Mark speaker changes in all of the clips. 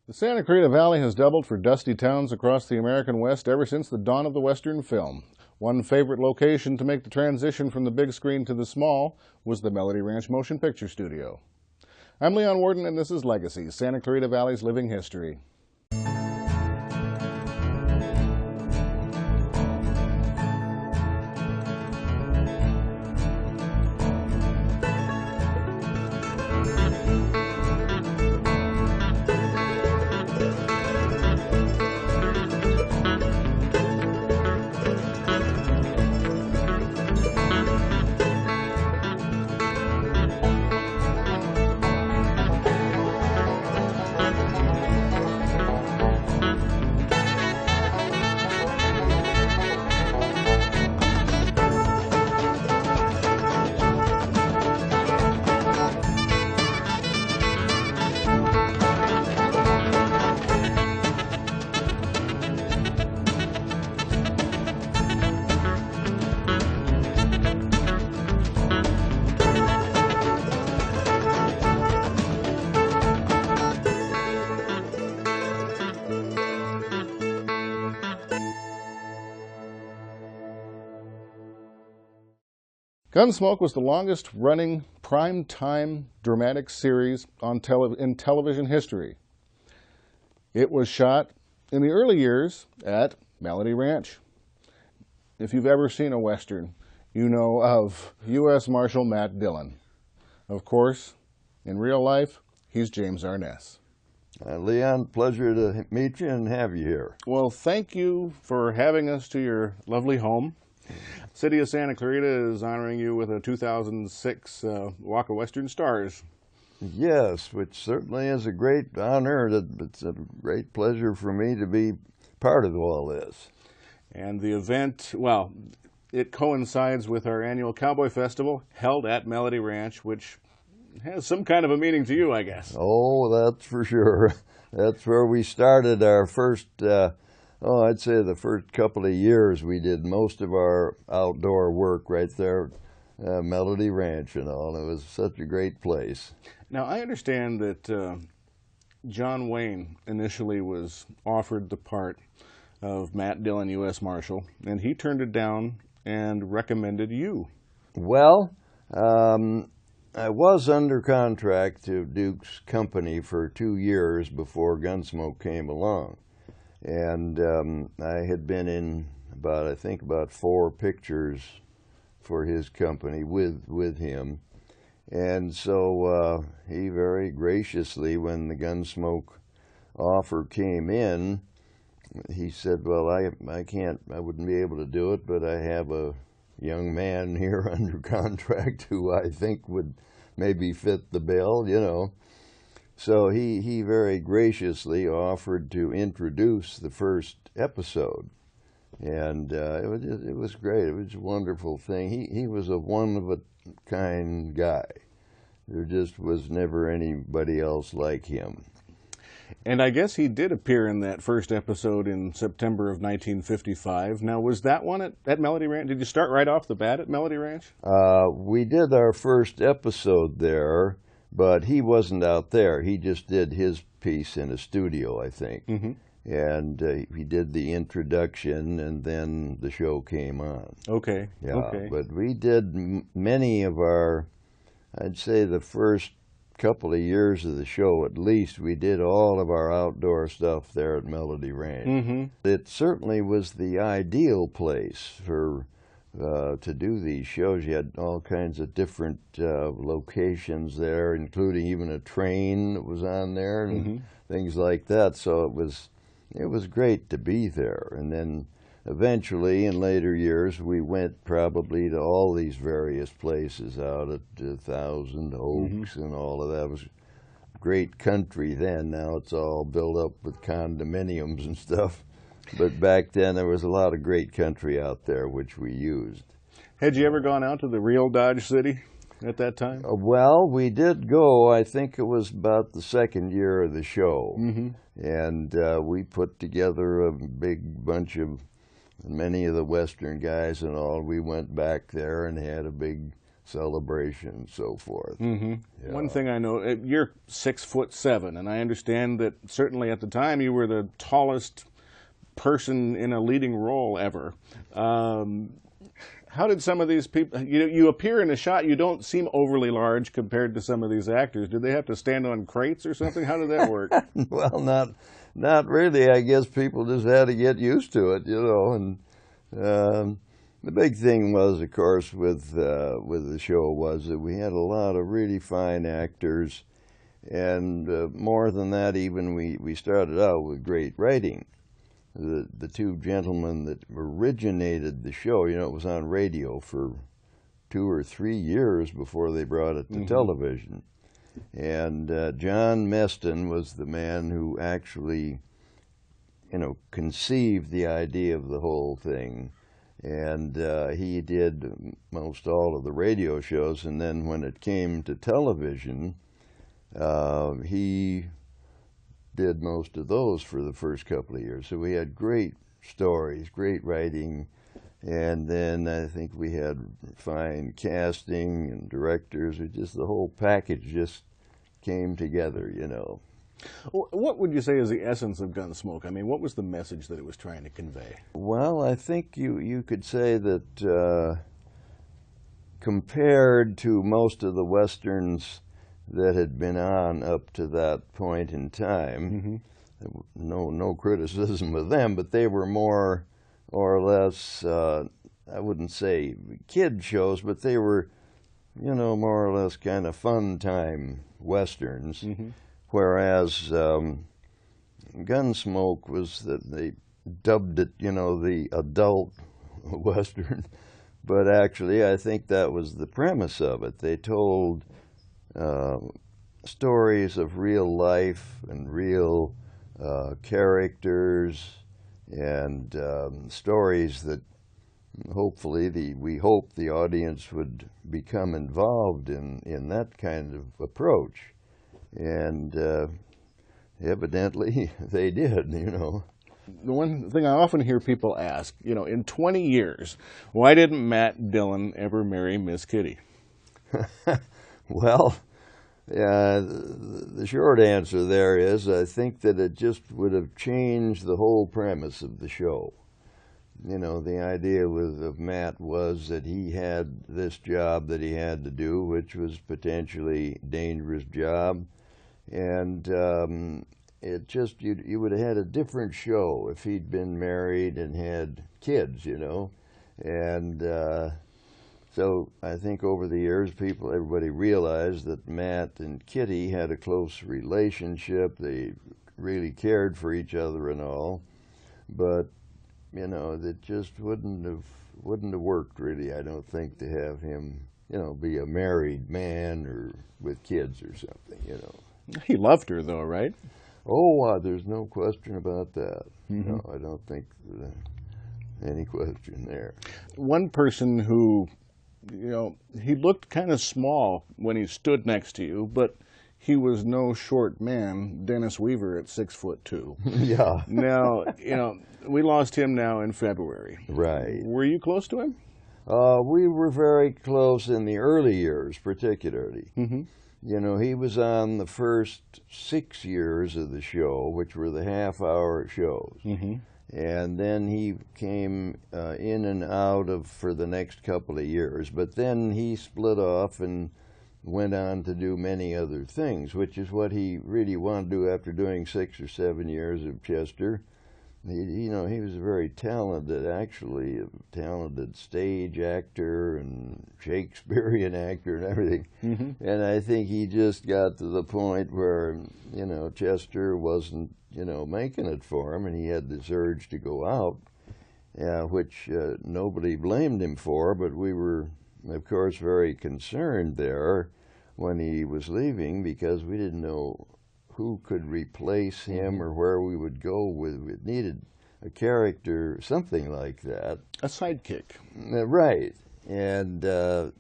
Speaker 1: The Santa Clarita Valley has doubled for dusty towns across the American West ever since the dawn of the Western film. One favorite location to make the transition from the big screen to the small was the Melody Ranch Motion Picture Studio. I'm Leon Worden, and this is Legacy, Santa Clarita Valley's living history. Gunsmoke was the longest-running prime-time dramatic series in television history. It was shot in the early years at Melody Ranch. If you've ever seen a Western, you know of U.S. Marshal Matt Dillon. Of course, in real life, he's James Arness.
Speaker 2: Leon, pleasure to meet you and have you here.
Speaker 1: Well, thank you for having us to your lovely home. City of Santa Clarita is honoring you with a 2006 Walk of Western Stars.
Speaker 2: Yes, which certainly is a great honor. It's a great pleasure for me to be part of all this.
Speaker 1: And the event, well, it coincides with our annual Cowboy Festival held at Melody Ranch, which has some kind of a meaning to you, I guess.
Speaker 2: Oh, that's for sure. That's where we started our first I'd say the first couple of years we did most of our outdoor work right there at Melody Ranch and all. It was such a great place.
Speaker 1: Now, I understand that John Wayne initially was offered the part of Matt Dillon, U.S. Marshal, and he turned it down and recommended you.
Speaker 2: Well, I was under contract to Duke's company for 2 years before Gunsmoke came along. And I had been in about 4 pictures for his company with him. And so he very graciously, when the Gunsmoke offer came in, he said, well, I wouldn't be able to do it, but I have a young man here under contract who I think would maybe fit the bill, you know. So he very graciously offered to introduce the first episode, and it was great. It was a wonderful thing. He was a one-of-a-kind guy. There just was never anybody else like him.
Speaker 1: And I guess he did appear in that first episode in September of 1955. Now, was that one at Melody Ranch? Did you start right off the bat at Melody Ranch?
Speaker 2: We did our first episode there. But he wasn't out there. He just did his piece in a studio, I think. Mm-hmm. And he did the introduction, and then the show came on.
Speaker 1: Okay.
Speaker 2: Yeah,
Speaker 1: okay.
Speaker 2: But we did many of our, I'd say the first couple of years of the show at least, we did all of our outdoor stuff there at Melody Ranch. Mm-hmm. It certainly was the ideal place for to do these shows. You had all kinds of different locations there, including even a train that was on there and mm-hmm. things like that. So it was great to be there. And then eventually, in later years, we went probably to all these various places out at Thousand Oaks mm-hmm. and all of that. It was great country then. Now it's all built up with condominiums and stuff. But back then, there was a lot of great country out there, which we used.
Speaker 1: Had you ever gone out to the real Dodge City at that time?
Speaker 2: Well, we did go. I think it was about the second year of the show. Mm-hmm. And we put together a big bunch of many of the Western guys and all. We went back there and had a big celebration and so forth.
Speaker 1: Mm-hmm. One thing I know, you're 6'7", and I understand that certainly at the time you were the tallest person in a leading role ever. How did some of these people, you appear in a shot, you don't seem overly large compared to some of these actors. Did they have to stand on crates or something? How did that work?
Speaker 2: Well, not really. I guess people just had to get used to it, and the big thing was, of course, with the show was that we had a lot of really fine actors, and more than that, even we started out with great writing. The two gentlemen that originated the show, it was on radio for 2 or 3 years before they brought it to television. And John Meston was the man who actually, conceived the idea of the whole thing. And he did most all of the radio shows. And then when it came to television, he did most of those for the first couple of years. So we had great stories, great writing, and then I think we had fine casting and directors. Just the whole package just came together,
Speaker 1: What would you say is the essence of Gunsmoke? I mean, what was the message that it was trying to convey?
Speaker 2: Well, I think you could say that compared to most of the Westerns that had been on up to that point in time, no criticism of them, but they were more or less, I wouldn't say kid shows, but they were, more or less kind of fun time Westerns. Whereas Gunsmoke was that they dubbed it, the adult Western, but actually I think that was the premise of it. They told stories of real life and real characters, and stories that hopefully we hope the audience would become involved in that kind of approach. And evidently they did,
Speaker 1: The one thing I often hear people ask, in 20 years, why didn't Matt Dillon ever marry Miss Kitty?
Speaker 2: Well, the short answer there is I think that it just would have changed the whole premise of the show. The idea of Matt was that he had this job that he had to do, which was potentially a dangerous job. And it just, you would have had a different show if he'd been married and had kids, And so I think over the years, everybody realized that Matt and Kitty had a close relationship. They really cared for each other and all. But, that just wouldn't have worked really, I don't think, to have him, be a married man or with kids or something,
Speaker 1: He loved her, though, right?
Speaker 2: Oh, there's no question about that. No, I don't think any question there.
Speaker 1: One person who, he looked kind of small when he stood next to you, but he was no short man, Dennis Weaver at 6'2".
Speaker 2: Yeah.
Speaker 1: Now, we lost him now in February.
Speaker 2: Right.
Speaker 1: Were you close to him?
Speaker 2: We were very close in the early years, particularly. He was on the first 6 years of the show, which were the half-hour shows. And then he came in and out for the next couple of years. But then he split off and went on to do many other things, which is what he really wanted to do after doing 6 or 7 years of Chester. He was a very talented stage actor and Shakespearean actor and everything. And I think he just got to the point where, Chester wasn't, making it for him, and he had this urge to go out, which nobody blamed him for, but we were, of course, very concerned there when he was leaving because we didn't know who could replace him or where we would go with. It needed a character, something like that.
Speaker 1: A sidekick.
Speaker 2: Right. And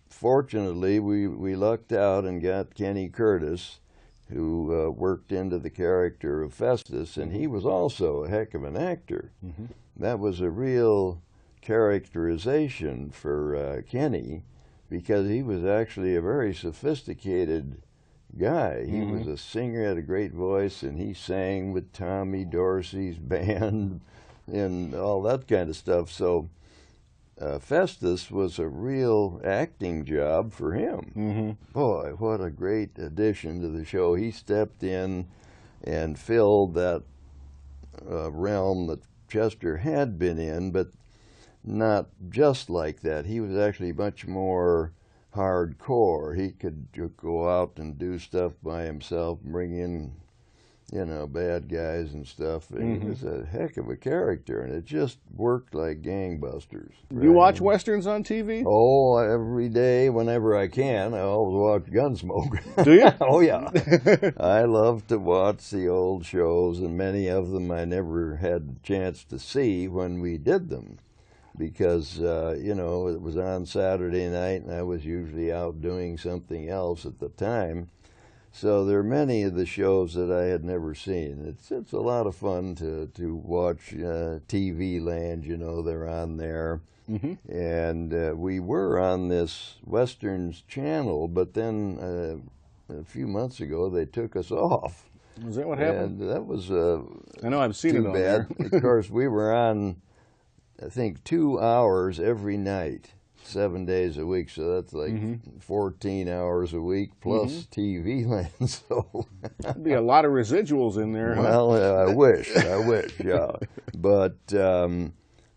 Speaker 2: fortunately, we lucked out and got Kenny Curtis, who worked into the character of Festus, and he was also a heck of an actor. That was a real characterization for Kenny, because he was actually a very sophisticated guy. He was a singer, had a great voice, and he sang with Tommy Dorsey's band and all that kind of stuff. So Festus was a real acting job for him. Boy, what a great addition to the show. He stepped in and filled that realm that Chester had been in, but not just like that. He was actually much more hardcore. He could go out and do stuff by himself, bring in, you know, bad guys and stuff. And he was a heck of a character, and it just worked like gangbusters.
Speaker 1: You watch Westerns on TV?
Speaker 2: Oh, every day, whenever I can. I always watch Gunsmoke.
Speaker 1: Do you?
Speaker 2: Oh, yeah. I love to watch the old shows, and many of them I never had a chance to see when we did them, because, you know, it was on Saturday night, and I was usually out doing something else at the time. So there are many of the shows that I had never seen. It's a lot of fun to watch TV Land, you know, they're on there. And we were on this Westerns channel, but then a few months ago they took us off.
Speaker 1: Is that what happened?
Speaker 2: And that was
Speaker 1: I know I've seen
Speaker 2: too
Speaker 1: it on
Speaker 2: bad.
Speaker 1: there.
Speaker 2: Of course, we were on, I think, 2 hours every night, 7 days a week, so that's like 14 hours a week plus TV Land. So
Speaker 1: There'd be a lot of residuals in there.
Speaker 2: well, I wish, yeah. But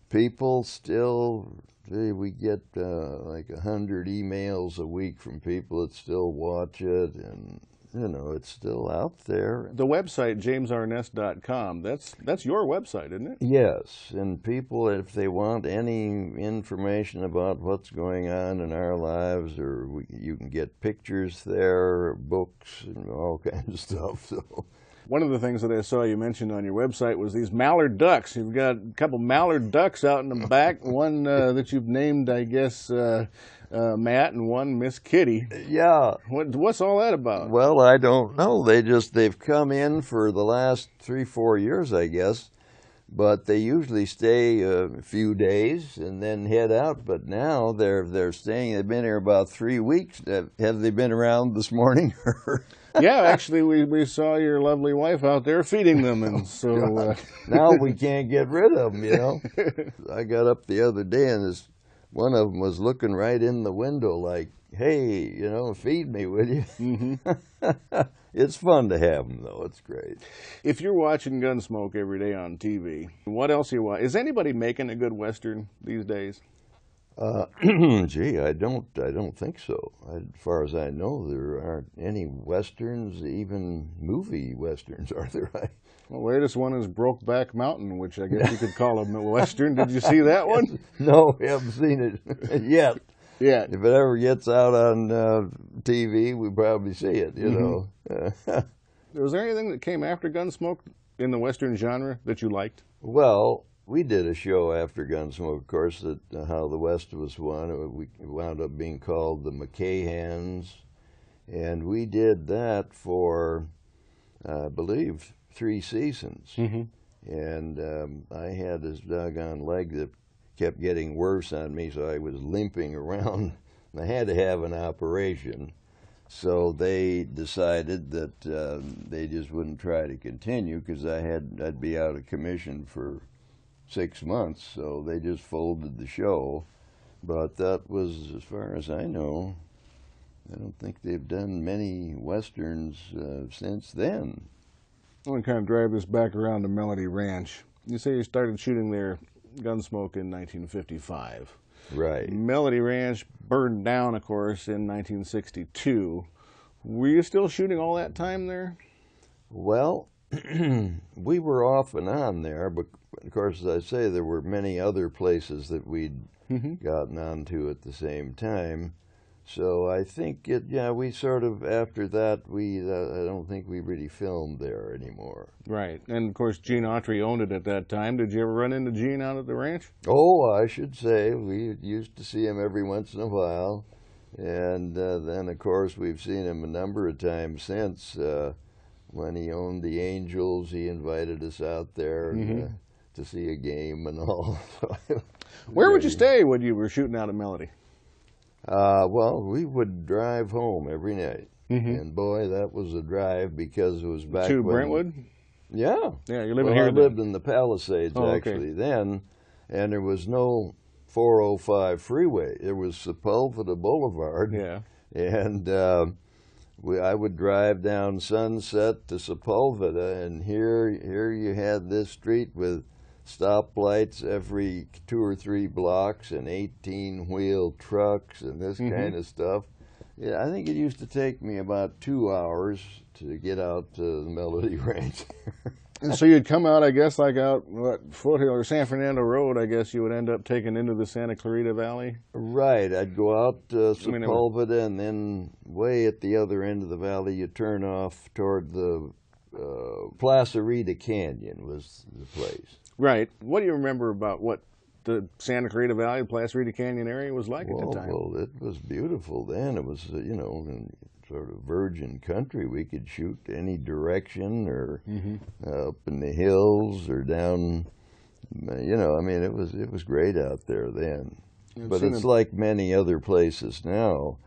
Speaker 2: people still, we get like 100 emails a week from people that still watch it, and you know, it's still out there.
Speaker 1: The website, jamesarness.com, that's your website, isn't it?
Speaker 2: Yes, and people, if they want any information about what's going on in our lives, or you can get pictures there, books, and all kinds of stuff. So.
Speaker 1: One of the things that I saw you mentioned on your website was these mallard ducks. You've got a couple mallard ducks out in the back, one that you've named, I guess, Matt, and one Miss Kitty.
Speaker 2: Yeah.
Speaker 1: What's all that about?
Speaker 2: Well, I don't know. They've come in for the last 3-4 years, I guess, but they usually stay a few days and then head out. But now they're staying. They've been here about 3 weeks. Have they been around this morning?
Speaker 1: Yeah, actually, we saw your lovely wife out there feeding them, and so
Speaker 2: now we can't get rid of them. You know, I got up the other day and one of them was looking right in the window like, hey, you know, feed me, will you? It's fun to have them, though. It's great.
Speaker 1: If you're watching Gunsmoke every day on TV, what else you watch? Is anybody making a good Western these days?
Speaker 2: Gee, I don't think so. As far as I know, there aren't any Westerns, even movie Westerns, are there?
Speaker 1: Well, the latest one is Brokeback Mountain, which I guess you could call a Western. Did you see that one?
Speaker 2: No, we haven't seen it yet.
Speaker 1: Yeah.
Speaker 2: If it ever gets out on TV, we probably see it, you know.
Speaker 1: Was there anything that came after Gunsmoke in the Western genre that you liked?
Speaker 2: Well, we did a show after Gunsmoke, of course, that How the West Was Won. We wound up being called the McCahans, and we did that for, I believe, 3 seasons. And I had this doggone leg that kept getting worse on me, so I was limping around. I had to have an operation. So they decided that they just wouldn't try to continue because I'd be out of commission for 6 months, so they just folded the show. But that was, as far as I know, I don't think they've done many Westerns since then.
Speaker 1: I want to kind of drive this back around to Melody Ranch. You say you started shooting their Gunsmoke in 1955.
Speaker 2: Right.
Speaker 1: Melody Ranch burned down, of course, in 1962. Were you still shooting all that time there?
Speaker 2: Well, we were off and on there, but of course, as I say, there were many other places that we'd gotten onto at the same time. So I think we sort of, after that, I don't think we really filmed there anymore.
Speaker 1: Right. And of course, Gene Autry owned it at that time. Did you ever run into Gene out at the ranch?
Speaker 2: Oh, I should say. We used to see him every once in a while. And then, of course, we've seen him a number of times since. When he owned the Angels, he invited us out there to see a game and all.
Speaker 1: Where would you stay when you were shooting out at Melody?
Speaker 2: Well, we would drive home every night. And boy, that was a drive because it was back
Speaker 1: To
Speaker 2: when...
Speaker 1: Brentwood?
Speaker 2: Yeah.
Speaker 1: Yeah, you're living
Speaker 2: Well,
Speaker 1: here
Speaker 2: I
Speaker 1: then.
Speaker 2: lived in the Palisades,
Speaker 1: Oh, okay.
Speaker 2: actually, then, and there was no 405 freeway. There was Sepulveda Boulevard.
Speaker 1: Yeah.
Speaker 2: And I would drive down Sunset to Sepulveda, and here you had this street with stoplights every 2 or 3 blocks and 18-wheel trucks and this kind of stuff. Yeah, I think it used to take me about 2 hours to get out to the Melody Ranch.
Speaker 1: And so you'd come out, I guess, like out Foothill or San Fernando Road, I guess you would end up taking into the Santa Clarita Valley?
Speaker 2: Right. I'd go out to Sepulveda, and then way at the other end of the valley, you turn off toward the Placerita Canyon was the place.
Speaker 1: Right. What do you remember about what the Santa Clarita Valley, Placerita Canyon area was like at the time?
Speaker 2: Well, it was beautiful then. It was, sort of virgin country. We could shoot any direction, or up in the hills or down. It was great out there then. But it's like many other places now.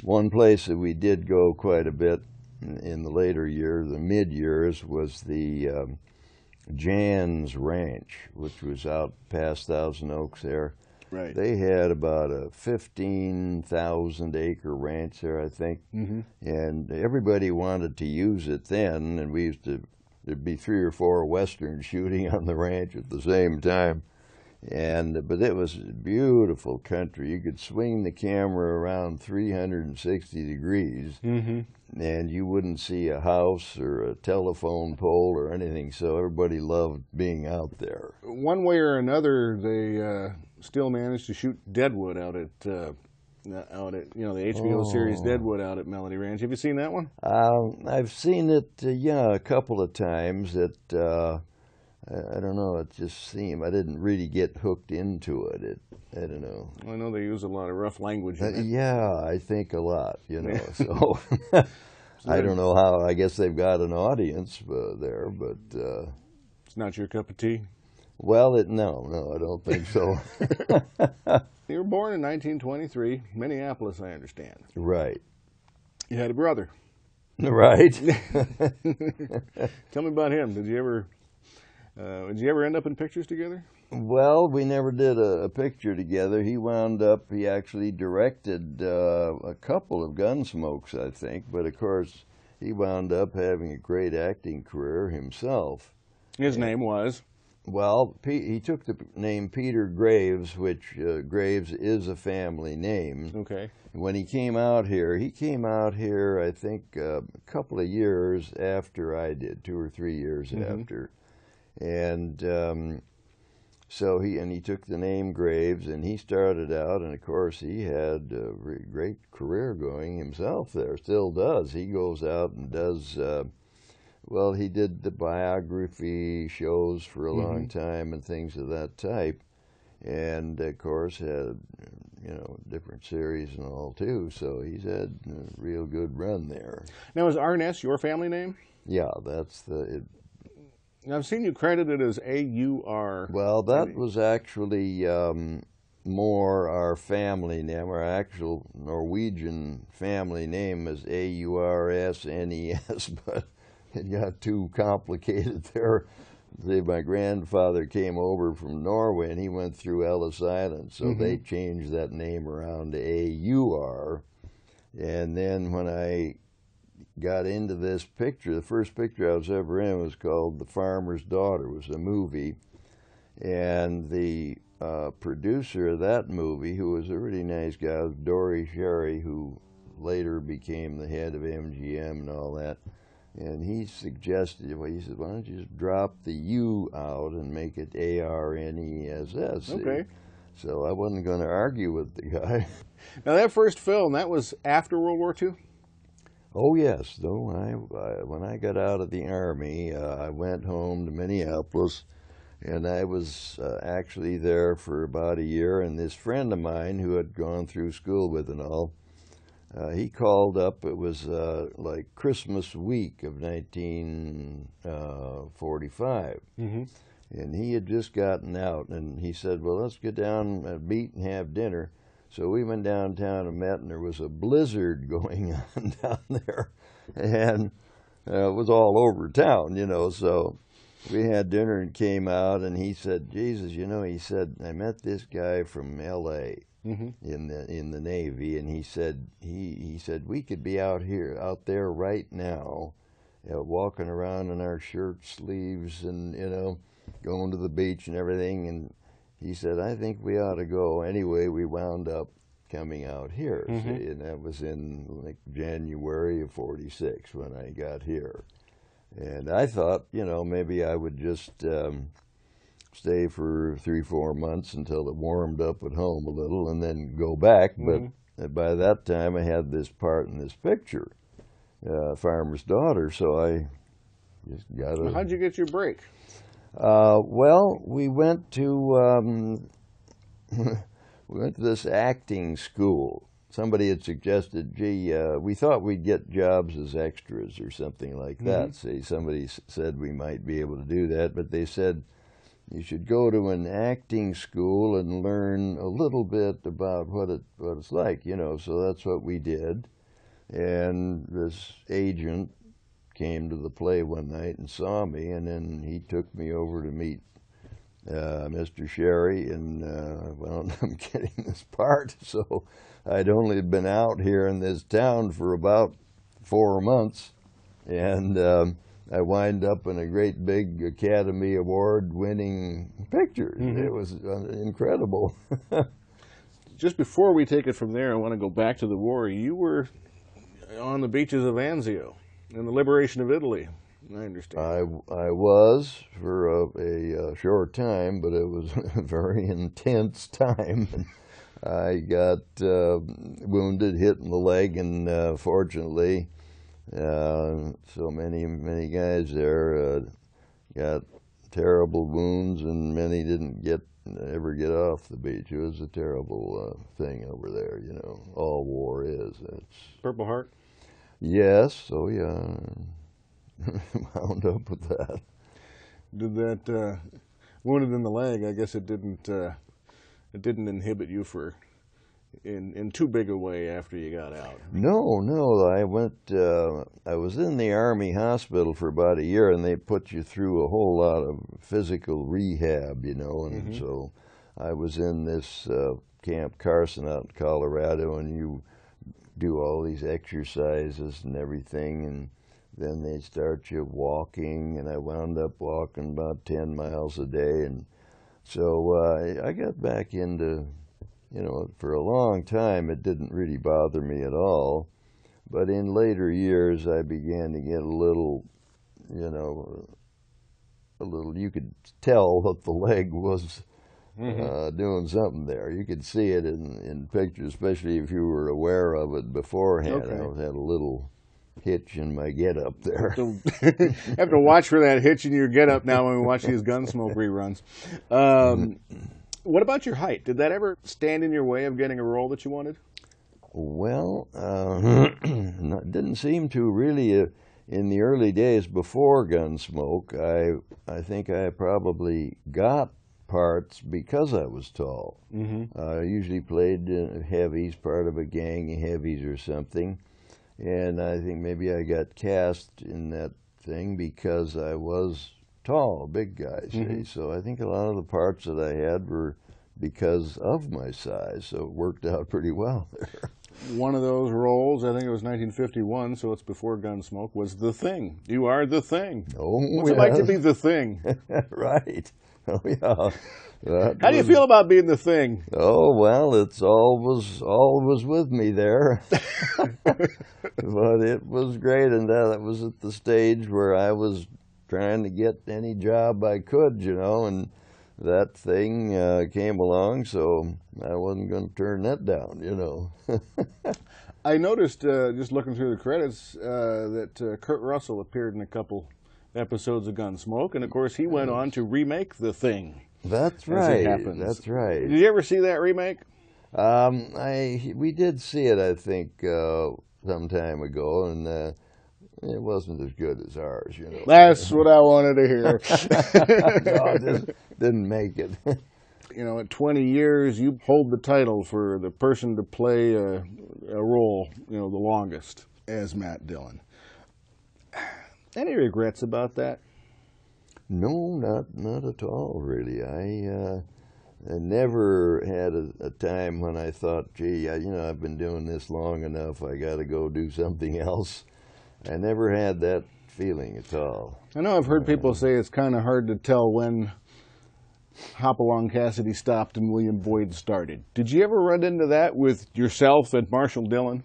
Speaker 2: One place that we did go quite a bit in the later years, the mid years, was the Jan's Ranch, which was out past Thousand Oaks there.
Speaker 1: Right.
Speaker 2: They had about a 15,000-acre ranch there, I think, and everybody wanted to use it then, and there'd be 3 or 4 westerns shooting on the ranch at the same time. But it was beautiful country. You could swing the camera around 360 degrees, and you wouldn't see a house or a telephone pole or anything, so everybody loved being out there.
Speaker 1: One way or another, they still managed to shoot Deadwood out at the HBO series Deadwood out at Melody Ranch. Have you seen that one?
Speaker 2: I've seen it, a couple of times. I don't know, it just seemed, I didn't really get hooked into it. I don't know.
Speaker 1: I know they use a lot of rough language in it.
Speaker 2: Yeah, I think a lot, so I don't know how. I guess they've got an audience there, but...
Speaker 1: it's not your cup of tea?
Speaker 2: Well, no, I don't think so.
Speaker 1: You were born in 1923, Minneapolis, I understand.
Speaker 2: Right.
Speaker 1: You had a brother.
Speaker 2: Right.
Speaker 1: Tell me about him. Did you ever end up in pictures together?
Speaker 2: Well, we never did a picture together. He actually directed a couple of Gunsmokes, I think, but of course he wound up having a great acting career himself.
Speaker 1: His name was?
Speaker 2: Well, he took the name Peter Graves, which Graves is a family name.
Speaker 1: Okay.
Speaker 2: When he came out here, I think, a couple of years after I did, 2 or 3 years after. And so he took the name Graves, and he started out, and of course he had a great career going himself there, still does. He goes out and does... he did the biography shows for a long time and things of that type, and of course had different series and all too. So he's had a real good run there.
Speaker 1: Now, is Arness your family name?
Speaker 2: Yeah, that's the.
Speaker 1: I've seen you credited as A-U-R.
Speaker 2: Well, that was actually more our family name. Our actual Norwegian family name is A-U-R-S-N-E-S, but it got too complicated there. My grandfather came over from Norway, and he went through Ellis Island, so they changed that name around to A-U-R. And then when I got into this picture, the first picture I was ever in was called The Farmer's Daughter. It was a movie, and the producer of that movie, who was a really nice guy, was Dory Sherry, who later became the head of MGM and all that. And he suggested, he said, why don't you just drop the U out and make it A-R-N-E-S-S? Okay. So I wasn't going to argue with the guy.
Speaker 1: Now, that first film, that was after World War II?
Speaker 2: Oh, yes. Though when I got out of the Army, I went home to Minneapolis, and I was actually there for about a year. And this friend of mine who had gone through school with and all, he called up. It was like Christmas week of 1945. And he had just gotten out, and he said, well, let's get down and meet and have dinner. So we went downtown and met, and there was a blizzard going on down there, and it was all over town, so we had dinner and came out, and he said, Jesus, he said, I met this guy from L.A. In the Navy, and he said we could be out there right now, walking around in our shirt sleeves and going to the beach and everything. And he said, I think we ought to go. Anyway, we wound up coming out here, see, and that was in like January of '46 when I got here. And I thought, maybe I would just stay for 3-4 months until it warmed up at home a little and then go back. But by that time I had this part in this picture, Farmer's Daughter, so I just got
Speaker 1: it. How'd you get your break?
Speaker 2: Well, we went to this acting school. Somebody had suggested, gee, we thought we'd get jobs as extras or something like that. See, somebody said we might be able to do that, but they said, you should go to an acting school and learn a little bit about what it's like, So that's what we did. And this agent came to the play one night and saw me, and then he took me over to meet Mr. Sherry, and I wound up getting this part. So I'd only been out here in this town for about 4 months, and I wind up in a great big Academy Award-winning picture. It was incredible.
Speaker 1: Just before we take it from there, I want to go back to the war. You were on the beaches of Anzio in the liberation of Italy, I understand.
Speaker 2: I was for a short time, but it was a very intense time. I got wounded, hit in the leg, and fortunately, so many guys there got terrible wounds, and many didn't ever get off the beach. It was a terrible thing over there, all war is. It's
Speaker 1: Purple Heart?
Speaker 2: Yes, oh yeah. Wound up with that.
Speaker 1: Did that wounded in the leg? I guess it didn't inhibit you in too big a way after you got out.
Speaker 2: No. I was in the Army hospital for about a year, and they put you through a whole lot of physical rehab, and so I was in this Camp Carson out in Colorado, and you do all these exercises and everything, and then they start you walking, and I wound up walking about 10 miles a day, and so I got back into, for a long time it didn't really bother me at all, but in later years I began to get a little, you could tell that the leg was doing something there. You could see it in pictures, especially if you were aware of it beforehand.
Speaker 1: Okay.
Speaker 2: I had a little hitch in my get-up there.
Speaker 1: Have to watch for that hitch in your get-up now when we watch these Gunsmoke reruns. What about your height? Did that ever stand in your way of getting a role that you wanted?
Speaker 2: Well, didn't seem to really. In the early days before Gunsmoke, I think I probably got parts because I was tall. I usually played heavies, part of a gang of heavies or something, and I think maybe I got cast in that thing because I was tall, big guy, see? So I think a lot of the parts that I had were because of my size, so it worked out pretty well there.
Speaker 1: One of those roles, I think it was 1951, so it's before Gunsmoke, was The Thing. You are The Thing.
Speaker 2: Oh,
Speaker 1: What's it like to be The Thing?
Speaker 2: Right. Oh, yeah.
Speaker 1: How do you feel about being The Thing?
Speaker 2: Oh, well, it's always with me there. But it was great, and that was at the stage where I was trying to get any job I could, and that thing came along, so I wasn't going to turn that down,
Speaker 1: I noticed, just looking through the credits, that Kurt Russell appeared in a couple episodes of Gunsmoke, and of course he went on to remake The Thing.
Speaker 2: That's right. That's right.
Speaker 1: Did you ever see that remake?
Speaker 2: We did see it, I think, some time ago, and it wasn't as good as ours,
Speaker 1: That's what I wanted to hear.
Speaker 2: No, it didn't make it.
Speaker 1: You know, at 20 years, you hold the title for the person to play a role, you know, the longest as Matt Dillon. Any regrets about that?
Speaker 2: No, not at all, really. I never had a time when I thought, gee, I've been doing this long enough, I got to go do something else. I never had that feeling at all.
Speaker 1: I know I've heard people say it's kind of hard to tell when Hopalong Cassidy stopped and William Boyd started. Did you ever run into that with yourself and Marshal Dillon?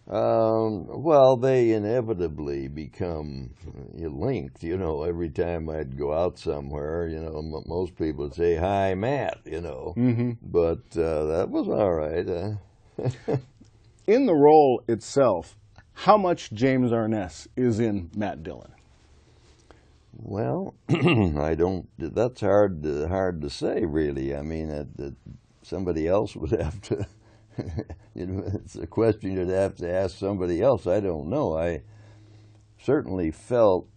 Speaker 2: Well, they inevitably become linked, every time I'd go out somewhere, most people would say, "Hi, Matt," but that was all right.
Speaker 1: In the role itself, how much James Arness is in Matt Dillon?
Speaker 2: Well, that's hard to say, really. I mean, that somebody else would have to, it's a question you'd have to ask somebody else. I don't know. I certainly felt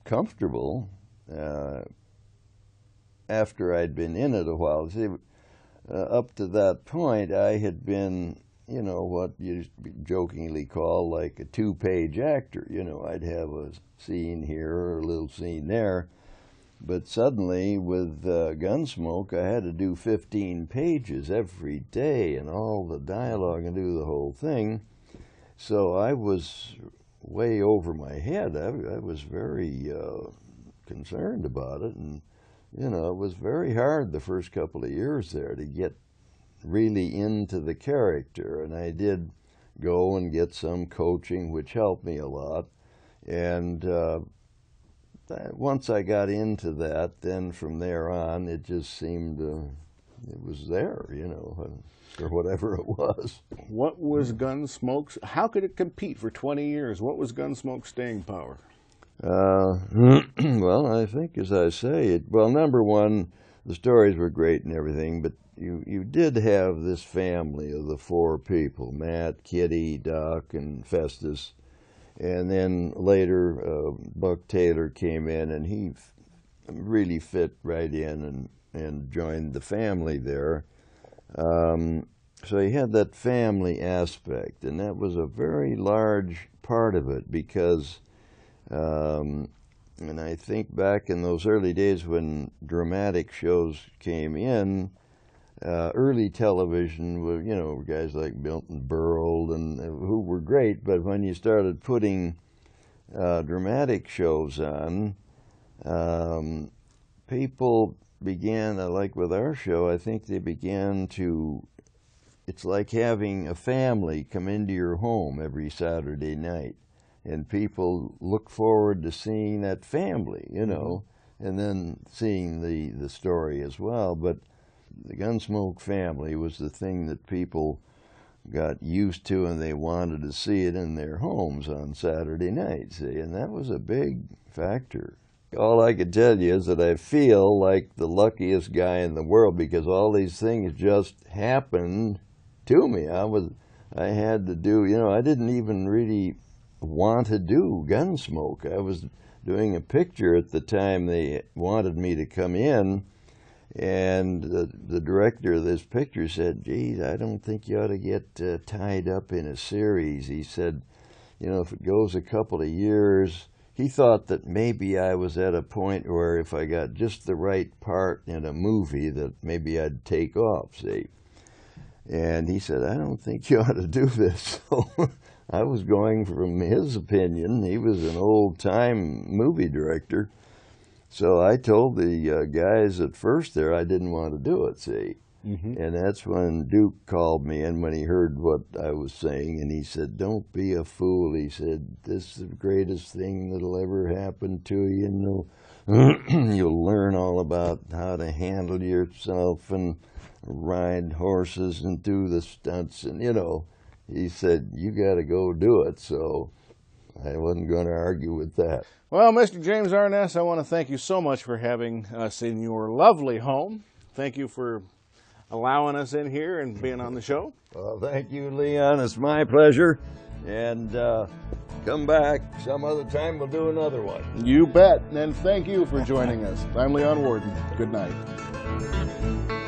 Speaker 2: comfortable after I'd been in it a while. See, up to that point, I had been, what you jokingly call like a two-page actor. I'd have a scene here or a little scene there. But suddenly, with Gunsmoke, I had to do 15 pages every day and all the dialogue and do the whole thing. So I was way over my head. I was very concerned about it. And, it was very hard the first couple of years there to get really into the character. And I did go and get some coaching, which helped me a lot. And once I got into that, then from there on, it just seemed it was there, or whatever it was.
Speaker 1: What was Gunsmoke's? How could it compete for 20 years? What was Gunsmoke's staying power?
Speaker 2: Well, I think, as I say, number one, the stories were great and everything, but you did have this family of the four people: Matt, Kitty, Doc, and Festus. And then later, Buck Taylor came in, and he really fit right in and joined the family there. So he had that family aspect, and that was a very large part of it because, and I think back in those early days when dramatic shows came in, early television, guys like Milton Berle and who were great, but when you started putting dramatic shows on, people began, like with our show, I think they began to, it's like having a family come into your home every Saturday night, and people look forward to seeing that family, and then seeing the story as well. But the Gunsmoke family was the thing that people got used to, and they wanted to see it in their homes on Saturday night, see, and that was a big factor. All I could tell you is that I feel like the luckiest guy in the world because all these things just happened to me. I had to do, I didn't even really want to do Gunsmoke. I was doing a picture at the time they wanted me to come in, and the director of this picture said, "Geez, I don't think you ought to get tied up in a series." He said, if it goes a couple of years, he thought that maybe I was at a point where if I got just the right part in a movie that maybe I'd take off, see. And he said, "I don't think you ought to do this." So I was going from his opinion. He was an old-time movie director. So I told the guys at first there I didn't want to do it, see. Mm-hmm. And that's when Duke called me in when he heard what I was saying, and he said, "Don't be a fool." He said, "This is the greatest thing that'll ever happen to you. You'll learn all about how to handle yourself and ride horses and do the stunts." And, he said, "You got to go do it." So I wasn't going to argue with that.
Speaker 1: Well, Mr. James Arness, I want to thank you so much for having us in your lovely home. Thank you for allowing us in here and being on the show.
Speaker 2: Well, thank you, Leon. It's my pleasure. And come back some other time. We'll do another one.
Speaker 1: You bet. And thank you for joining us. I'm Leon Worden. Good night.